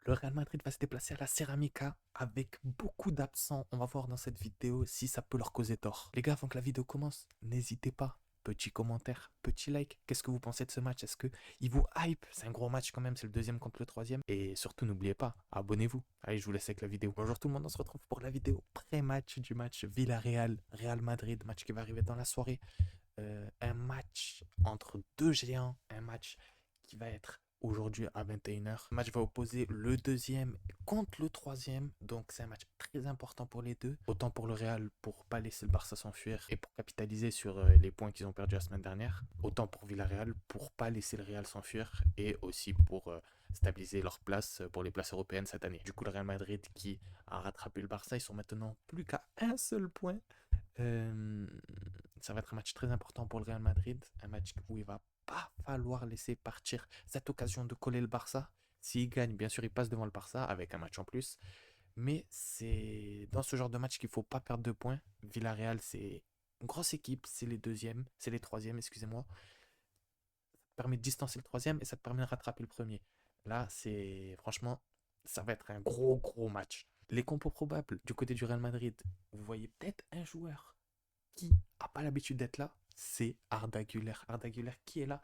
Le Real Madrid va se déplacer à la Ceramica avec beaucoup d'absents. On va voir dans cette vidéo si ça peut leur causer tort. Les gars, avant que la vidéo commence, n'hésitez pas. Petit commentaire, petit like. Qu'est-ce que vous pensez de ce match? Est-ce que il vous hype? C'est un gros match quand même, c'est le deuxième contre le troisième. Et surtout, n'oubliez pas, abonnez-vous. Allez, je vous laisse avec la vidéo. Bonjour tout le monde, on se retrouve pour la vidéo pré-match du match Villarreal-Real Madrid. Match qui va arriver dans la soirée. Un match entre deux géants. Un match qui va être aujourd'hui à 21h. Le match va opposer le deuxième contre le troisième. Donc c'est un match très important pour les deux. Autant pour le Real pour pas laisser le Barça s'enfuir et pour capitaliser sur les points qu'ils ont perdus la semaine dernière. Autant pour Villarreal pour pas laisser le Real s'enfuir et aussi pour stabiliser leur place pour les places européennes cette année. Du coup le Real Madrid qui a rattrapé le Barça, ils sont maintenant plus qu'à un seul point. Euh, Ça va être un match très important pour le Real Madrid, un match où il va pas falloir laisser partir cette occasion de coller le Barça. S'il gagne, bien sûr, il passe devant le Barça avec un match en plus. Mais c'est dans ce genre de match qu'il ne faut pas perdre de points. Villarreal, c'est une grosse équipe, c'est les deuxièmes, c'est les troisièmes, excusez-moi. Ça te permet de distancer le troisième et ça te permet de rattraper le premier. Là, c'est franchement, ça va être un gros match. Les compos probables du côté du Real Madrid, vous voyez peut-être un joueur qui n'a pas l'habitude d'être là, c'est Arda Güler. Arda Güler qui est là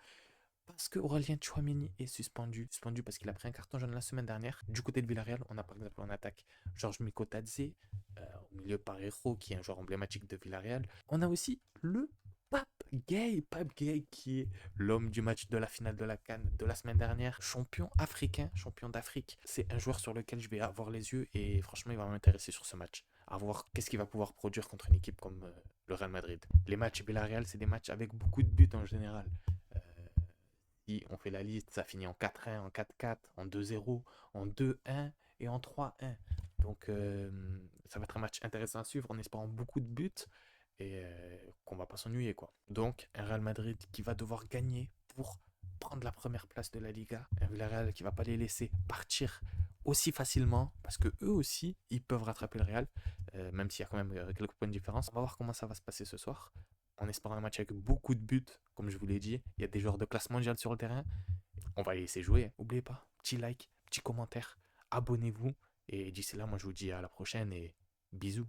parce que Aurélien Tchouameni est suspendu. Suspendu parce qu'il a pris un carton jaune la semaine dernière. Du côté de Villarreal, on a par exemple en attaque Georges Mikotadze, au milieu Parejo qui est un joueur emblématique de Villarreal. On a aussi le Pape Gay qui est l'homme du match de la finale de la CAN de la semaine dernière, champion africain, champion d'Afrique. C'est un joueur sur lequel je vais avoir les yeux et franchement il va m'intéresser sur ce match. À voir qu'est-ce qu'il va pouvoir produire contre une équipe comme le Real Madrid. Les matchs Villarreal, c'est des matchs avec beaucoup de buts en général. Euh, Si on fait la liste, ça finit en 4-1, en 4-4, en 2-0, en 2-1 et en 3-1. Donc ça va être un match intéressant à suivre en espérant beaucoup de buts et qu'on va pas s'ennuyer quoi. Donc un Real Madrid qui va devoir gagner pour prendre la première place de la Liga, un Villarreal qui va pas les laisser partir aussi facilement parce que eux aussi ils peuvent rattraper le Real, même s'il y a quand même quelques points de différence. On va voir comment ça va se passer ce soir en espérant un match avec beaucoup de buts, comme je vous l'ai dit. Il y a des joueurs de classe mondiale sur le terrain. On va les laisser jouer. N'oubliez pas, petit like, petit commentaire, abonnez-vous. Et d'ici là, moi je vous dis à la prochaine et bisous.